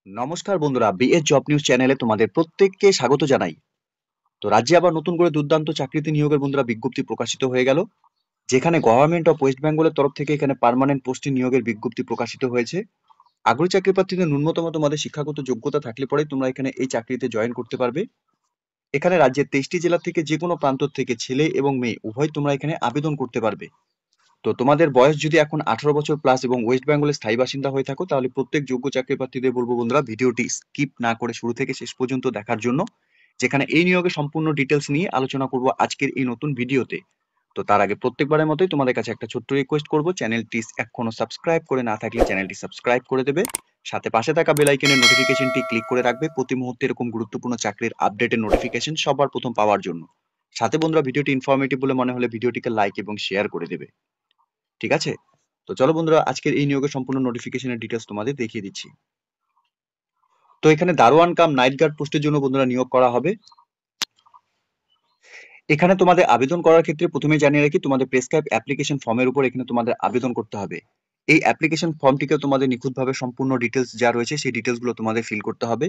নমস্কার বন্ধুরা, BS job news চ্যানেলে তোমাদের প্রত্যেককে স্বাগত জানাই। তো রাজ্যে আবার নতুন করে দুর্দান্ত চাকরিতে নিয়োগের বন্ধুরা বিজ্ঞপ্তি প্রকাশিত হয়ে গেল, যেখানে গভর্নমেন্ট অফ ওয়েস্ট বেঙ্গলের তরফ থেকে এখানে পার্মানেন্ট পোস্টে নিয়োগের বিজ্ঞপ্তি প্রকাশিত হয়েছে। আগ্রহী চাকরি প্রার্থীদের ন্যূনতম তোমাদের শিক্ষাগত যোগ্যতা থাকলে পরে তোমরা এখানে এই চাকরিতে জয়েন করতে পারবে। এখানে রাজ্যের 23টি জেলা থেকে যে কোনো প্রান্ত থেকে ছেলে এবং মেয়ে উভয় তোমরা এখানে আবেদন করতে পারবে। তো তোমাদের বয়স যদি এখন 18 বছর প্লাস এবং ওয়েস্ট বেঙ্গলের স্থায়ী বাসিন্দা হয়ে থাকো, তাহলে প্রত্যেক যোগ্য চাকরি প্রার্থীদের বলবো বন্ধুরা, ভিডিওটি স্কিপ না করে শুরু থেকে শেষ পর্যন্ত দেখার জন্য, যেখানে এই নিয়োগের সম্পূর্ণ ডিটেলস নিয়ে আলোচনা করব আজকের এই নতুন ভিডিওতে। তো তার আগে প্রত্যেকবারের মতোই তোমাদের কাছে একটা ছোট্ট রিকোয়েস্ট করব, চ্যানেলটি এখনো সাবস্ক্রাইব করে না থাকলে চ্যানেলটি সাবস্ক্রাইব করে দেবে, সাথে পাশে থাকা বেল আইকনের নোটিফিকেশনটি ক্লিক করে রাখবে প্রতি মুহূর্তে এরকম গুরুত্বপূর্ণ চাকরির আপডেটের নোটিফিকেশন সবার প্রথম পাওয়ার জন্য। সাথে বন্ধুরা, ভিডিওটি ইনফরমেটিভ বলে মনে হলে ভিডিওটিকে লাইক এবং শেয়ার করে দেবে। ঠিক আছে? তো চলো বন্ধুরা, আজকের এই নিয়োগের সম্পূর্ণ নোটিফিকেশনের ডিটেলস তোমাদের দেখিয়ে দিচ্ছি। তো এখানে দারোয়ান কাম নাইট গার্ড পোস্টের জন্য বন্ধুরা নিয়োগ করা হবে। এখানে তোমাদের আবেদন করার ক্ষেত্রে প্রথমে জানিয়ে রাখি, তোমাদের প্রেসক্রাইব অ্যাপ্লিকেশন ফর্মের উপর এখানে তোমাদের আবেদন করতে হবে। এই অ্যাপ্লিকেশন ফর্মটিকে তোমাদের নিখুঁতভাবে সম্পূর্ণ ডিটেলস যা রয়েছে সেই ডিটেলসগুলো তোমাদের ফিল করতে হবে।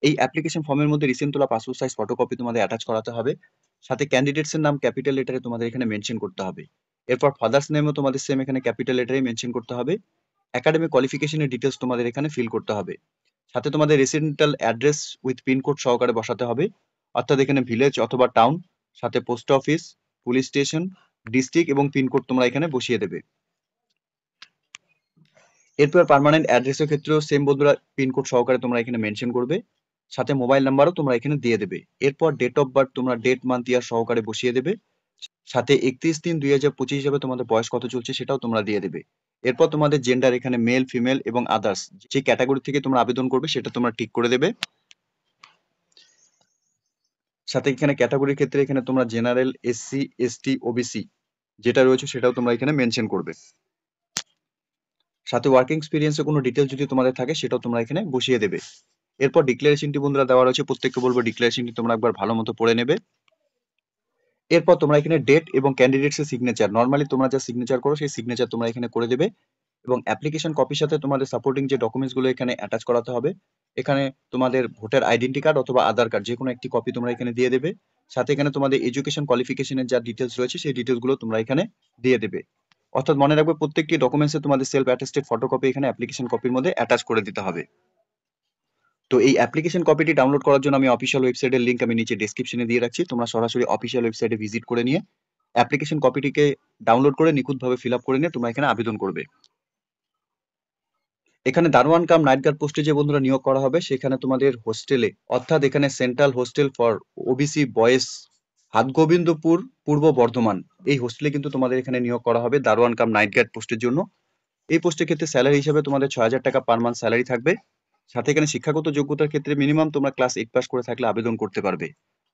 এই অ্যাপ্লিকেশন ফর্মের মধ্যে রিসেন্ট তোলা পাসপোর্ট সাইজ ফটোকপি তোমাদের অ্যাটাচ করাতে হবে। সাথে ক্যান্ডিডেটস এর নাম ক্যাপিটাল লেটারে তোমাদের এখানে মেনশন করতে হবে। এরপর ফাদার্স নেমও তোমাদের সেম এখানে ক্যাপিটাল লেটারে মেনশন করতে হবে। একাডেমিক কোয়ালিফিকেশনের ডিটেলস তোমাদের এখানে ফিল করতে হবে। সাথে তোমাদের রেসিডেন্টাল অ্যাড্রেস উইথ পিনকোড সহকারে বসাতে হবে, অর্থাৎ এখানে ভিলেজ অথবা টাউন, সাথে post office, police station, district এবং পিনকোড তোমরা এখানে বসিয়ে দেবে। এরপর পার্মানেন্ট অ্যাড্রেসের ক্ষেত্রেও সেম বন্ধুরা পিনকোড সহকারে তোমরা এখানে মেনশন করবে, সাথে মোবাইল নাম্বারও তোমরা এখানে দিয়ে দেবে। এরপর ডেট অফ বার্থ তোমরা ডেট মান্থ ইয়ার সহকারে বসিয়ে দেবে, সাথে 31/3/2025 হিসাবে তোমাদের বয়স কত চলছে সেটাও তোমরা দিয়ে দেবে। এরপর তোমাদের জেন্ডার এখানে মেল, ফিমেল এবং আদার্স যে ক্যাটাগরি থেকে তোমরা আবেদন করবে সেটা তোমরা ঠিক করে দেবে। সাথে এখানে ক্যাটাগরির ক্ষেত্রে এখানে তোমরা জেনারেল, এসসি, এসটি, ওবিসি যেটা রয়েছে সেটাও তোমরা এখানে মেনশন করবে। সাথে ওয়ার্কিং এক্সপিরিয়েন্সের কোনো ডিটেলস যদি তোমাদের থাকে সেটাও তোমরা এখানে বসিয়ে দেবে। এরপর ডিক্লারেশনটি বন্ধুরা দেওয়া রয়েছে, প্রত্যেককে বলবো ডিক্লারেশনটি তোমরা একবার ভালো মতো পড়ে নেবে। এরপর তোমরা এখানে ডেট এবং ক্যান্ডিডেটস এর সিগনেচার, নর্মালি তোমরা যা সিগনেচার করো সেই সিগনেচার তোমরা এখানে করে দেবে, এবং অ্যাপ্লিকেশন কপির সাথে তোমাদের সাপোর্টিং যে ডকুমেন্টস গুলো এখানে অ্যাটাচ করাতে হবে, এখানে তোমাদের ভোটার আইডেন্টি কার্ড অথবা আধার কার্ড যে কোনো একটি কপি তোমরা এখানে দিয়ে দেবে। সাথে এখানে তোমাদের এডুকেশন কোয়ালিফিকেশনের যা ডিটেলস রয়েছে সেই ডিটেলস গুলো তোমরা এখানে দিয়ে দেবে। অর্থাৎ মনে রাখবে প্রত্যেকটি ডকুমেন্টসে তোমাদের সেলফ অ্যাটেস্টেড ফটোকপি এখানে অ্যাপ্লিকেশন কপির মধ্যে অ্যাটাচ করে দিতে হবে। তো এই অ্যাপ্লিকেশন কপিটি ডাউনলোড করার জন্য আমি অফিসিয়াল ওয়েবসাইটের লিংক আমি নিচে ডেসক্রিপশনে দিয়ে রাখছি, তোমরা সরাসরি অফিসিয়াল ওয়েবসাইটে ভিজিট করে নিয়ে অ্যাপ্লিকেশন কপিটিকে ডাউনলোড করে নিখুঁতভাবে ফিল আপ করে নিয়ে তোমরা এখানে আবেদন করবে। এখানে দারোয়ান কাম নাইট গার্ড পোস্টে যে বন্ধুরা নিয়োগ করা হবে সেখানে তোমাদের হোস্টেলে, অর্থাৎ এখানে central hostel for OBC boys, Hatgobindapur, পূর্ব বর্ধমান, এই হোস্টেলে কিন্তু তোমাদের এখানে নিয়োগ করা হবে দারোয়ান কাম নাইট গার্ড পোস্টের জন্য। এই পোস্টের ক্ষেত্রে স্যালারি হিসেবে তোমাদের 6,000 টাকা পার মান্থ স্যালারি থাকবে। সাথে এখানে শিক্ষাগত যোগ্যতার ক্ষেত্রে মিনিমাম তোমরা ক্লাস 8 পাস করে থাকলে আবেদন করতে পারবে।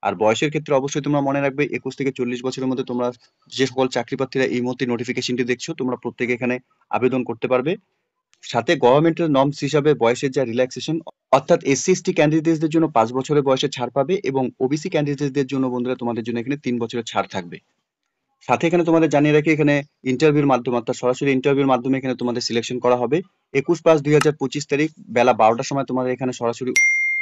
আর বয়সের ক্ষেত্রে অবশ্যই তোমরা মনে রাখবে 21 থেকে 40 বছরের মধ্যে তোমরা যে সকল চাকরি প্রার্থীরা এই মুহূর্তে নোটিফিকেশনটি দেখছো তোমরা প্রত্যেকে এখানে আবেদন করতে পারবে। সাথে গভর্নমেন্টের নর্মস হিসাবে বয়সের যা রিল্যাক্সেশন, অর্থাৎ এসসি এসটি ক্যান্ডিডেটদের জন্য 5 বছরের বয়সে ছাড় পাবে, এবং ওবিসি ক্যান্ডিডেটদের জন্য বন্ধুরা তোমাদের জন্য এখানে 3 বছরের ছাড় থাকবে। সাথে এখানে তোমাদের জানিয়ে রাখি, এখানে ইন্টারভিউর মাধ্যমে, অর্থাৎ সরাসরি ইন্টারভিউর মাধ্যমে এখানে তোমাদের সিলেকশন করা হবে। 21/5/2025 তারিখ বেলা 12টার সময় তোমাদের এখানে সরাসরি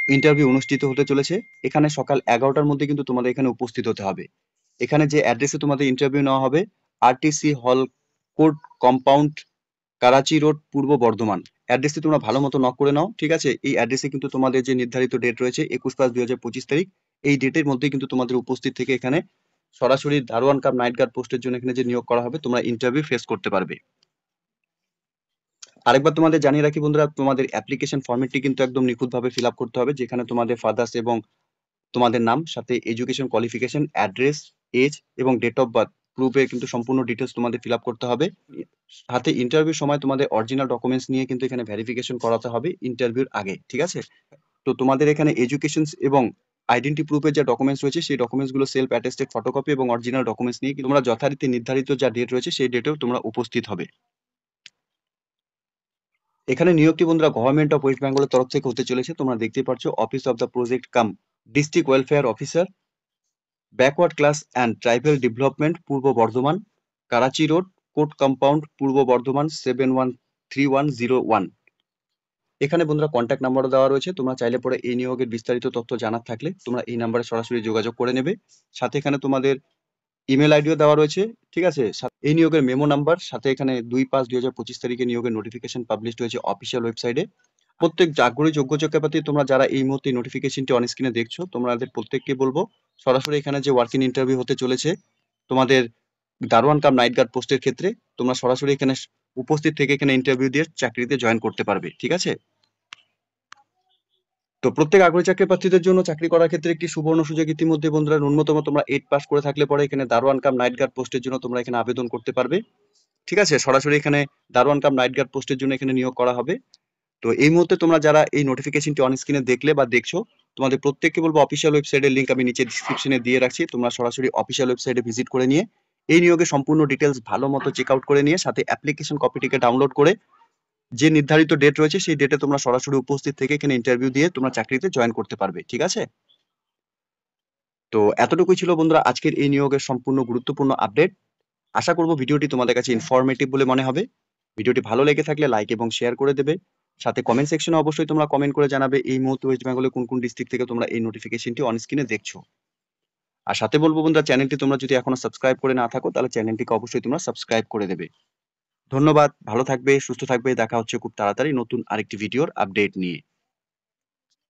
ইন্টারভিউ অনুষ্ঠিত হতে চলেছে। এখানে সকাল 11টার মধ্যে কিন্তু তোমাদের এখানে উপস্থিত হতে হবে। এখানে যে অ্যাড্রেসে তোমাদের ইন্টারভিউ নেওয়া হবে, আরটিসি হল কোর্ট কম্পাউন্ড, কারাচি রোড, পূর্ব বর্ধমান, অ্যাড্রেসটি তোমরা ভালো মতো নক করে নাও। ঠিক আছে? এই অ্যাড্রেসে কিন্তু তোমাদের যে নির্ধারিত ডেট রয়েছে 21/5/2025 তারিখ, এই ডেটের মধ্যে কিন্তু তোমাদের উপস্থিত থেকে এখানে সরাসরি দারোয়ান কাম নাইট গার্ড পোস্টের জন্য এখানে যে নিয়োগ করা হবে তোমরা ইন্টারভিউ ফেস করতে পারবে। আরেকবার তোমাদের জানিয়ে রাখি বন্ধুরা, তোমাদের অ্যাপ্লিকেশন ফর্মেটটি কিন্তু একদম নিখুঁতভাবে ফিল আপ করতে হবে, যেখানে তোমাদের ফাদার্স এবং তোমাদের নাম, সাথে এডুকেশন কোয়ালিফিকেশন, অ্যাড্রেস, এজ এবং ডেট অফ বার্থ প্রুফে কিন্তু সম্পূর্ণ ডিটেলস তোমাদের ফিল আপ করতে হবে। সাথে ইন্টারভিউর সময় তোমাদের অরিজিনাল ডকুমেন্টস নিয়ে কিন্তু এখানে ভেরিফিকেশন করাতে হবে ইন্টারভিউর আগে। ঠিক আছে? তো তোমাদের এখানে এডুকেশন এবং আইডেন্টি প্রুফের যে ডকুমেন্টস রয়েছে সেই ডকুমেন্টস গুলো সেলফ অ্যাটেস্টেড ফটোকপি এবং অরিজিনাল ডকুমেন্টস নিয়ে তোমরা যথারীতি নির্ধারিত যা ডেট রয়েছে সেই ডেটেও তোমরা উপস্থিত হবে। এখানে নিয়োগটি বন্ধুরা গভর্নমেন্ট অফ ওয়েস্ট বেঙ্গলের তরফ থেকে হতে চলেছে। তোমরা দেখতে পাচ্ছ, office of the project cum district welfare officer, backward class and tribal development, Purba Bardhaman, Karachi road, court compound, Purba Bardhaman 713101। এখানে বন্ধুরা কন্ট্যাক্ট নাম্বারও দেওয়া রয়েছে। তোমরা চাইলে পরে এই নিয়োগের বিস্তারিত তথ্য জানার থাকলে তোমরা এই নাম্বারে সরাসরি যোগাযোগ করে নেবে। সাথে এখানে তোমাদের ইমেল আইডিও দেওয়া রয়েছে। ঠিক আছে? এই নিয়োগের মেমো নাম্বার, সাথে এখানে ২/৫/২০২৫ তারিখে নিয়োগের নোটিফিকেশন পাবলিশড হয়েছে অফিসিয়াল ওয়েবসাইটে। প্রত্যেক আগ্রহী যোগ্য প্রার্থী তোমরা যারা এই মুহূর্তে নোটিফিকেশনটি অন স্ক্রিনে দেখছো, তোমাদের প্রত্যেককে বলবো সরাসরি এখানে যে ওয়ার্ক ইন ইন্টারভিউ হতে চলেছে তোমাদের দারোয়ান কাম নাইট গার্ড পোস্টের ক্ষেত্রে, তোমরা সরাসরি এখানে উপস্থিত থেকে এখানে ইন্টারভিউ দিয়ে চাকরিতে জয়েন করতে পারবে। ঠিক আছে? তো প্রত্যেক আগ্রহী চাকরি প্রার্থীদের জন্য চাকরি করার ক্ষেত্রে একটি সুবর্ণ সুযোগ ইতিমধ্যে বন্ধুরা, ন্যূনতম তোমরা 8 পাস করে থাকলে পরে এখানে দারোয়ান কাম নাইট গার্ড পোস্টের জন্য তোমরা এখানে আবেদন করতে পারবে। ঠিক আছে? সরাসরি এখানে দারোয়ান কাম নাইট গার্ড পোস্টের জন্য এখানে নিয়োগ করা হবে। তো এই মুহূর্তে তোমরা যারা এই নোটিফিকেশনটি অন স্ক্রিনে দেখলে বা দেখছো, তোমাদের প্রত্যেককে বলবো অফিসিয়াল ওয়েবসাইটের লিংক আমি নিচে ডেসক্রিপশনে দিয়ে রাখছি। তোমরা সরাসরি অফিসিয়াল ওয়েবসাইটে ভিজিট করে নিয়ে এই নিয়োগের সম্পূর্ণ ডিটেলস ভালো মতো চেক আউট করে নিয়ে সাথে অ্যাপ্লিকেশন কপিটিকে ডাউনলোড করে যে নির্ধারিত ডেট রয়েছে সেই ডেটে তোমরা সরাসরি উপস্থিত থেকে এখানে ইন্টারভিউ দিয়ে তোমরা চাকরিতে জয়েন করতে পারবে। ঠিক আছে? তো এতটুকুই ছিল বন্ধুরা আজকের এই নিয়োগের সম্পূর্ণ গুরুত্বপূর্ণ আপডেট। আশা করব ভিডিওটি তোমাদের কাছে ইনফরমেটিভ বলে মনে হবে। ভিডিওটি ভালো লেগে থাকলে লাইক এবং শেয়ার করে দেবে। সাথে কমেন্ট সেকশনে অবশ্যই তোমরা কমেন্ট করে জানাবে এই মুহূর্তে ওয়েস্ট বেঙ্গলে কোন কোন ডিস্ট্রিক্ট থেকে তোমরা এই নোটিফিকেশনটি অন স্ক্রিনে দেখছো। আর সাথে বলবো বন্ধুরা, চ্যানেলটি তোমরা যদি এখনো সাবস্ক্রাইব করে না থাকো তাহলে চ্যানেলটিকে অবশ্যই তোমরা সাবস্ক্রাইব করে দেবে। ধন্যবাদ, ভালো থাকবে, সুস্থ থাকবে। দেখা হচ্ছে খুব তাড়াতাড়ি নতুন আরেকটি ভিডিওর আপডেট নিয়ে।